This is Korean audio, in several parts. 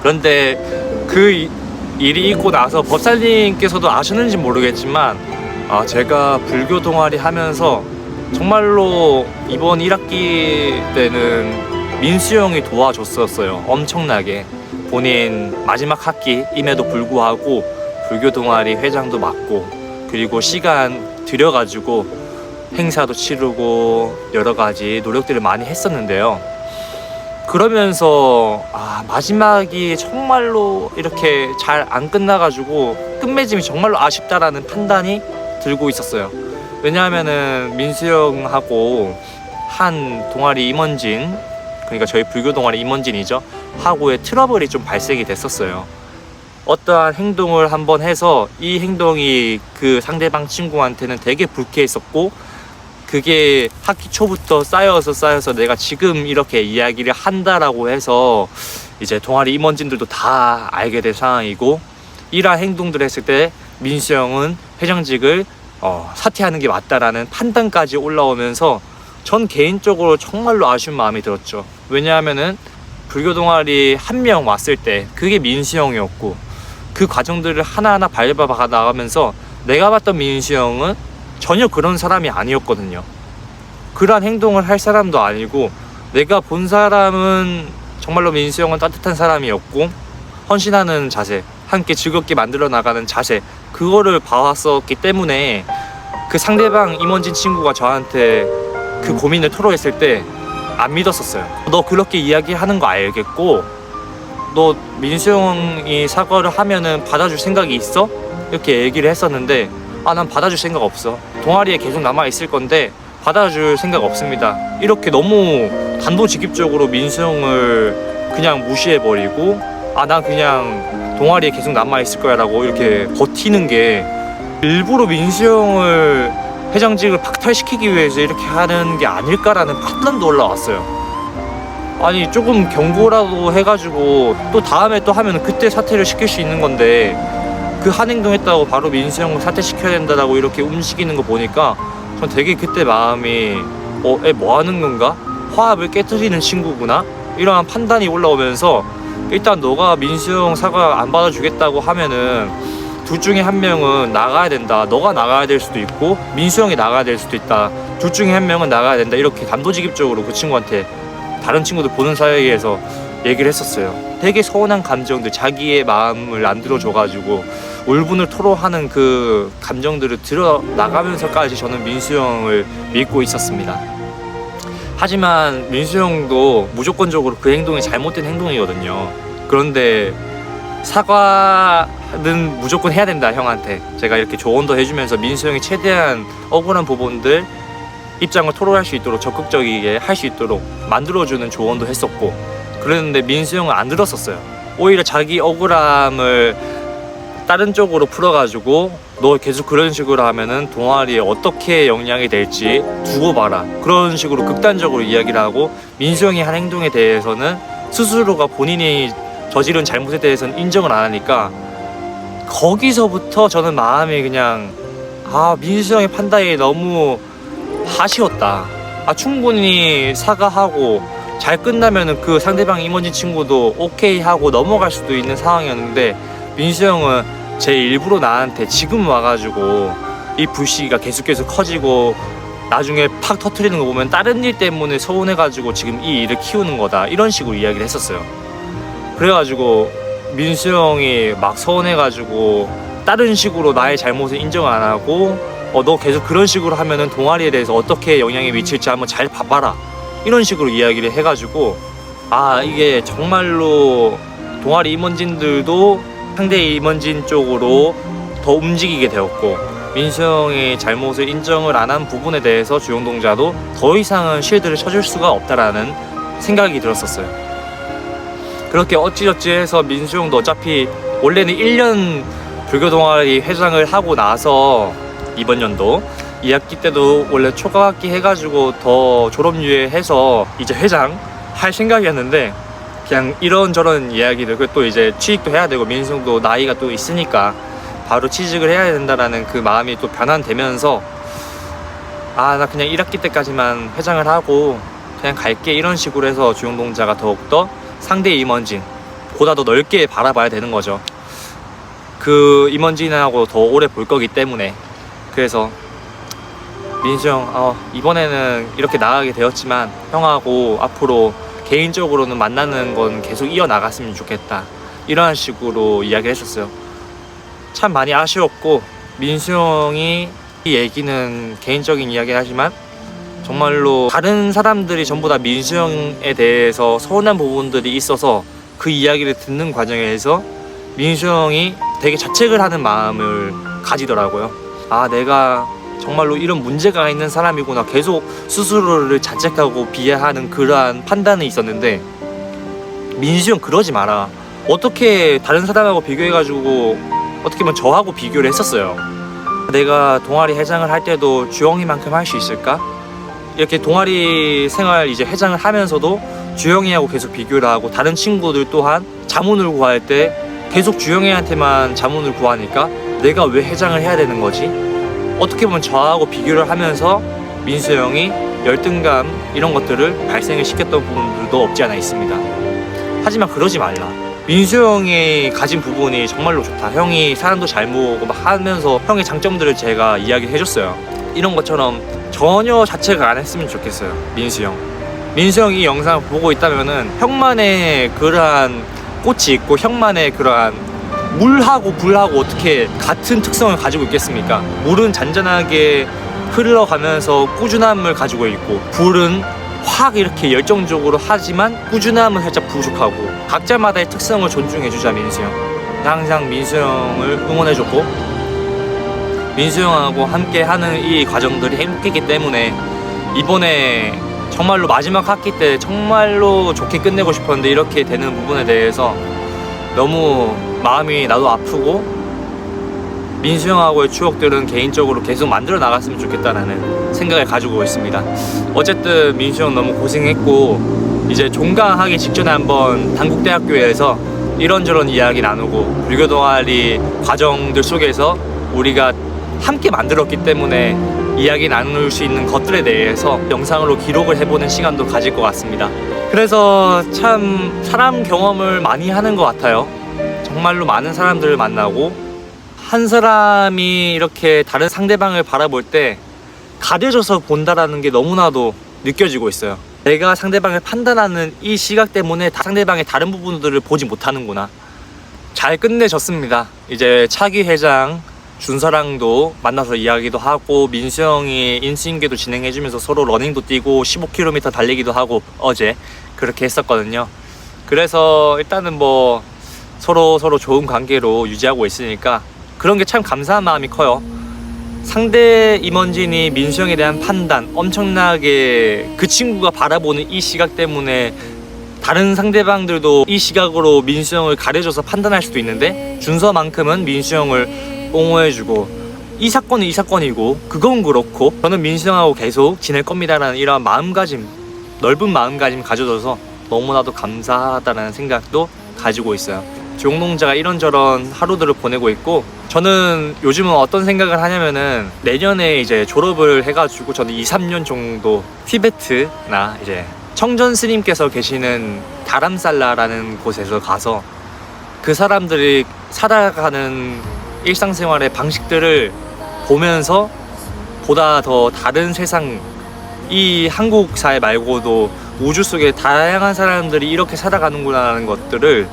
그런데 그 일이 있고 나서 법살님께서도 아셨는지 모르겠지만 제가 불교 동아리 하면서 정말로 이번 1학기 때는 민수 형이 도와줬었어요. 엄청나게. 본인 마지막 학기임에도 불구하고 불교 동아리 회장도 맡고, 그리고 시간 들여가지고 행사도 치르고 여러 가지 노력들을 많이 했었는데요. 그러면서 마지막이 정말로 이렇게 잘 안 끝나가지고 끝맺음이 정말로 아쉽다라는 판단이 들고 있었어요. 왜냐하면은 민수 형하고 한 동아리 임원진, 그러니까 저희 불교 동아리 임원진이죠, 하고의 트러블이 좀 발생이 됐었어요. 어떠한 행동을 한번 해서 이 행동이 그 상대방 친구한테는 되게 불쾌했었고, 그게 학기 초부터 쌓여서 내가 지금 이렇게 이야기를 한다라고 해서 이제 동아리 임원진들도 다 알게 된 상황이고, 이러한 행동들을 했을 때 민수 형은 회장직을 사퇴하는 게 맞다라는 판단까지 올라오면서 전 개인적으로 정말로 아쉬운 마음이 들었죠. 왜냐하면은 불교 동아리 한 명 왔을 때 그게 민수 형이었고, 그 과정들을 하나하나 밟아가 나가면서 내가 봤던 민수 형은 전혀 그런 사람이 아니었거든요. 그러한 행동을 할 사람도 아니고, 내가 본 사람은 정말로 민수 형은 따뜻한 사람이었고, 헌신하는 자세, 함께 즐겁게 만들어 나가는 자세, 그거를 봐왔었기 때문에 그 상대방 임원진 친구가 저한테 그 고민을 토로했을 때 안 믿었었어요. 너 그렇게 이야기하는 거 알겠고, 너 민수 형이 사과를 하면은 받아줄 생각이 있어? 이렇게 얘기를 했었는데, 난 받아줄 생각 없어. 동아리에 계속 남아있을 건데 받아줄 생각 없습니다. 이렇게 너무 단도직입적으로 민수 형을 그냥 무시해버리고, 난 그냥 동아리에 계속 남아있을 거야 라고 이렇게 버티는 게 일부러 민수 형을 회장직을 박탈시키기 위해서 이렇게 하는 게 아닐까라는 판단도 올라왔어요. 아니, 조금 경고라도 해가지고 또 다음에 또 하면 그때 사퇴를 시킬 수 있는 건데, 그 한 행동 했다고 바로 민수 형을 사퇴시켜야 된다라고 이렇게 움직이는 거 보니까 전 되게 그때 마음이 애 뭐 하는 건가? 화합을 깨트리는 친구구나? 이러한 판단이 올라오면서, 일단 너가 민수 형 사과 안 받아주겠다고 하면은 둘 중에 한 명은 나가야 된다. 너가 나가야 될 수도 있고 민수 형이 나가야 될 수도 있다. 둘 중에 한 명은 나가야 된다. 이렇게 단도직입적으로 그 친구한테 다른 친구들 보는 사이에서 얘기를 했었어요. 되게 서운한 감정들, 자기의 마음을 안 들어줘가지고 울분을 토로하는 그 감정들을 들어 나가면서까지 저는 민수 형을 믿고 있었습니다. 하지만 민수 형도 무조건적으로 그 행동이 잘못된 행동이거든요. 그런데 사과는 무조건 해야 된다, 형한테. 제가 이렇게 조언도 해주면서 민수 형이 최대한 억울한 부분들 입장을 토로할 수 있도록, 적극적이게 할 수 있도록 만들어주는 조언도 했었고, 그랬는데 민수 형은 안 들었었어요. 오히려 자기 억울함을 다른 쪽으로 풀어가지고 너 계속 그런 식으로 하면은 동아리에 어떻게 영향이 될지 두고 봐라, 그런 식으로 극단적으로 이야기를 하고, 민수 형이 한 행동에 대해서는 스스로가 본인이 저지른 잘못에 대해서는 인정을 안 하니까, 거기서부터 저는 마음이 그냥 민수 형의 판단이 너무 아쉬웠다. 충분히 사과하고 잘 끝나면은 그 상대방 임원진 친구도 오케이 하고 넘어갈 수도 있는 상황이었는데, 민수 형은 제 일부러 나한테 지금 와가지고 이 불씨가 계속해서 커지고 나중에 팍 터트리는 거 보면 다른 일 때문에 서운해가지고 지금 이 일을 키우는 거다, 이런 식으로 이야기를 했었어요. 그래가지고 민수 형이 막 서운해가지고 다른 식으로 나의 잘못을 인정 안 하고, 너 계속 그런 식으로 하면은 동아리에 대해서 어떻게 영향이 미칠지 한번 잘 봐봐라, 이런 식으로 이야기를 해가지고, 이게 정말로 동아리 임원진들도 상대 임원진 쪽으로 더 움직이게 되었고, 민수 형의 잘못을 인정을 안 한 부분에 대해서 주용동자도 더 이상은 쉴드를 쳐줄 수가 없다라는 생각이 들었었어요. 그렇게 어찌저찌 해서 민수 형도 어차피 원래는 1년 불교 동아리 회장을 하고 나서 이번 연도 2학기 때도 원래 초과학기 해가지고 더 졸업유예 해서 이제 회장 할 생각이었는데, 그냥 이런저런 이야기들, 또 이제 취직도 해야 되고 민수 형도 나이가 또 있으니까 바로 취직을 해야 된다라는 그 마음이 또 변환되면서, 나 그냥 1학기 때까지만 회장을 하고 그냥 갈게, 이런 식으로 해서 주용동자가 더욱더 상대 임원진 보다 더 넓게 바라봐야 되는 거죠. 그 임원진하고 더 오래 볼 거기 때문에. 그래서 민수 형, 이번에는 이렇게 나가게 되었지만 형하고 앞으로 개인적으로는 만나는 건 계속 이어나갔으면 좋겠다, 이런 식으로 이야기를 했었어요. 참 많이 아쉬웠고, 민수 형이 이 얘기는 개인적인 이야기긴 하지만 정말로 다른 사람들이 전부 다 민수 형에 대해서 서운한 부분들이 있어서 그 이야기를 듣는 과정에서 민수 형이 되게 자책을 하는 마음을 가지더라고요. 아, 내가 정말로 이런 문제가 있는 사람이구나, 계속 스스로를 자책하고 비하하는 그러한 판단이 있었는데, 민수 형 그러지 마라. 어떻게 다른 사람하고 비교해가지고 어떻게 보면 저하고 비교를 했었어요. 내가 동아리 회장을 할 때도 주영이만큼 할 수 있을까? 이렇게 동아리 생활 이제 회장을 하면서도 주영이하고 계속 비교를 하고, 다른 친구들 또한 자문을 구할 때 계속 주영이한테만 자문을 구하니까 내가 왜 회장을 해야 되는 거지? 어떻게 보면 저하고 비교를 하면서 민수 형이 열등감 이런 것들을 발생을 시켰던 부분들도 없지 않아 있습니다. 하지만 그러지 말라. 민수 형이 가진 부분이 정말로 좋다. 형이 사람도 잘 모으고 막 하면서 형의 장점들을 제가 이야기해줬어요. 이런 것처럼 전혀 자책을 안 했으면 좋겠어요. 민수 형. 민수 형이 이 영상을 보고 있다면은 형만의 그러한 꽃이 있고 형만의 그러한 물하고 불하고 어떻게 같은 특성을 가지고 있겠습니까? 물은 잔잔하게 흘러가면서 꾸준함을 가지고 있고, 불은 확 이렇게 열정적으로 하지만 꾸준함은 살짝 부족하고, 각자마다의 특성을 존중해주자. 민수 형, 항상 민수 형을 응원해줬고, 민수 형하고 함께 하는 이 과정들이 행복했기 때문에 이번에 정말로 마지막 학기 때 정말로 좋게 끝내고 싶었는데 이렇게 되는 부분에 대해서 너무 마음이 나도 아프고, 민수 형하고의 추억들은 개인적으로 계속 만들어 나갔으면 좋겠다라는 생각을 가지고 있습니다. 어쨌든 민수 형 너무 고생했고, 이제 종강하기 직전에 한번 단국대학교에서 이런저런 이야기 나누고, 불교 동아리 과정들 속에서 우리가 함께 만들었기 때문에 이야기 나눌 수 있는 것들에 대해서 영상으로 기록을 해보는 시간도 가질 것 같습니다. 그래서 참 사람 경험을 많이 하는 것 같아요. 정말로 많은 사람들을 만나고, 한 사람이 이렇게 다른 상대방을 바라볼 때 가려져서 본다라는 게 너무나도 느껴지고 있어요. 내가 상대방을 판단하는 이 시각 때문에 상대방의 다른 부분들을 보지 못하는구나. 잘 끝내졌습니다. 이제 차기 회장 준서랑도 만나서 이야기도 하고, 민수 형이 인수인계도 진행해주면서 서로 러닝도 뛰고 15km 달리기도 하고 어제 그렇게 했었거든요. 그래서 일단은 뭐 서로 좋은 관계로 유지하고 있으니까 그런 게 참 감사한 마음이 커요. 상대 임원진이 민수 형에 대한 판단, 엄청나게 그 친구가 바라보는 이 시각 때문에 다른 상대방들도 이 시각으로 민수 형을 가려줘서 판단할 수도 있는데, 준서만큼은 민수 형을 옹호해주고, 이 사건은 이 사건이고 그건 그렇고 저는 민수 형하고 계속 지낼 겁니다라는 이런 마음가짐, 넓은 마음가짐 가져줘서 너무나도 감사하다는 생각도 가지고 있어요. 주영농자가 이런저런 하루들을 보내고 있고, 저는 요즘은 어떤 생각을 하냐면은 내년에 이제 졸업을 해가지고 저는 2-3년 정도 티베트나 이제 청전 스님께서 계시는 다람살라라는 곳에서 가서 그 사람들이 살아가는 일상생활의 방식들을 보면서 보다 더 다른 세상, 이 한국 사회 말고도 우주 속에 다양한 사람들이 이렇게 살아가는구나라는 것들을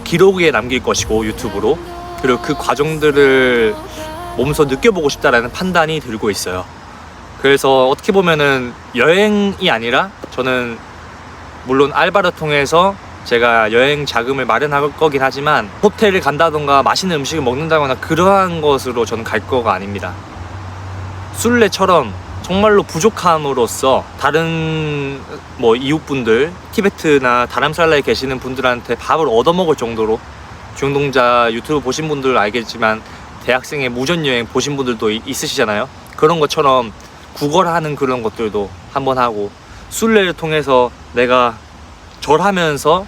기록에 남길 것이고, 유튜브로, 그리고 그 과정들을 몸소 느껴보고 싶다라는 판단이 들고 있어요. 그래서 어떻게 보면은 여행이 아니라 저는 물론 알바를 통해서 제가 여행 자금을 마련할 거긴 하지만 호텔을 간다던가 맛있는 음식을 먹는다거나 그러한 것으로 저는 갈 거가 아닙니다. 순례처럼 정말로 부족함으로써 다른 뭐 이웃분들, 티베트나 다람살라에 계시는 분들한테 밥을 얻어먹을 정도로, 주영농자 유튜브 보신 분들 알겠지만 대학생의 무전여행 보신 분들도 있으시잖아요. 그런 것처럼 구걸하는 그런 것들도 한번 하고, 순례를 통해서 내가 절하면서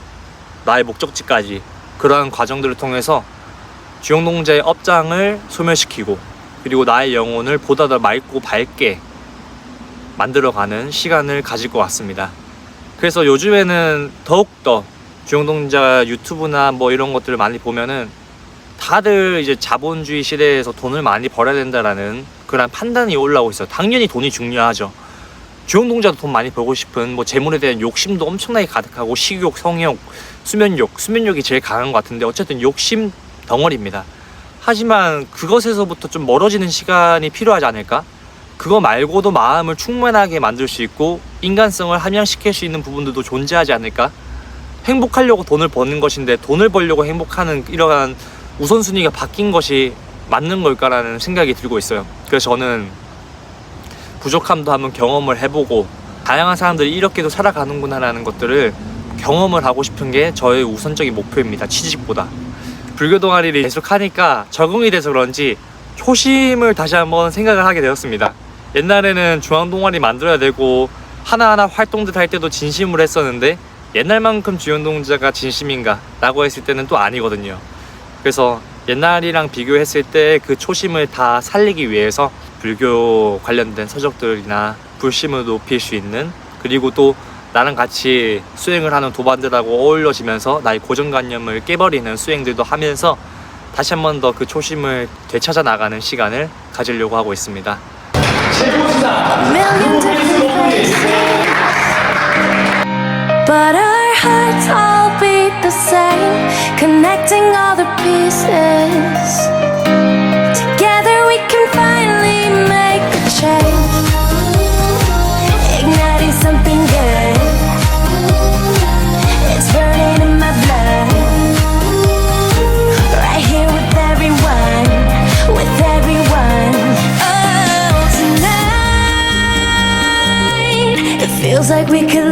나의 목적지까지, 그러한 과정들을 통해서 주영농자의 업장을 소멸시키고, 그리고 나의 영혼을 보다 더 맑고 밝게 만들어가는 시간을 가질 것 같습니다. 그래서 요즘에는 더욱더 주영동자 유튜브나 뭐 이런 것들을 많이 보면은 다들 이제 자본주의 시대에서 돈을 많이 벌어야 된다라는 그런 판단이 올라오고 있어요. 당연히 돈이 중요하죠. 주영동자도 돈 많이 벌고 싶은 뭐 재물에 대한 욕심도 엄청나게 가득하고 식욕, 성욕, 수면욕이 제일 강한 것 같은데 어쨌든 욕심 덩어리입니다. 하지만 그것에서부터 좀 멀어지는 시간이 필요하지 않을까? 그거 말고도 마음을 충만하게 만들 수 있고 인간성을 함양시킬 수 있는 부분들도 존재하지 않을까? 행복하려고 돈을 버는 것인데 돈을 벌려고 행복하는 이러한 우선순위가 바뀐 것이 맞는 걸까라는 생각이 들고 있어요. 그래서 저는 부족함도 한번 경험을 해보고 다양한 사람들이 이렇게도 살아가는구나라는 것들을 경험을 하고 싶은 게 저의 우선적인 목표입니다. 취직보다. 불교 동아리를 계속하니까 적응이 돼서 그런지 초심을 다시 한번 생각을 하게 되었습니다. 옛날에는 중앙 동아리 만들어야 되고 하나하나 활동들 할 때도 진심으로 했었는데 옛날만큼 주영동자가 진심인가 라고 했을 때는 또 아니거든요. 그래서 옛날이랑 비교했을 때 그 초심을 다 살리기 위해서 불교 관련된 서적들이나 불심을 높일 수 있는, 그리고 또 나랑 같이 수행을 하는 도반들하고 어울려지면서 나의 고정관념을 깨버리는 수행들도 하면서 다시 한 번 더 그 초심을 되찾아 나가는 시간을 가지려고 하고 있습니다. But our hearts all beat the same, connecting all the pieces. Together we can finally make a change, igniting something good. It's burning in my blood, right here with everyone, with everyone. Oh, tonight it feels like we could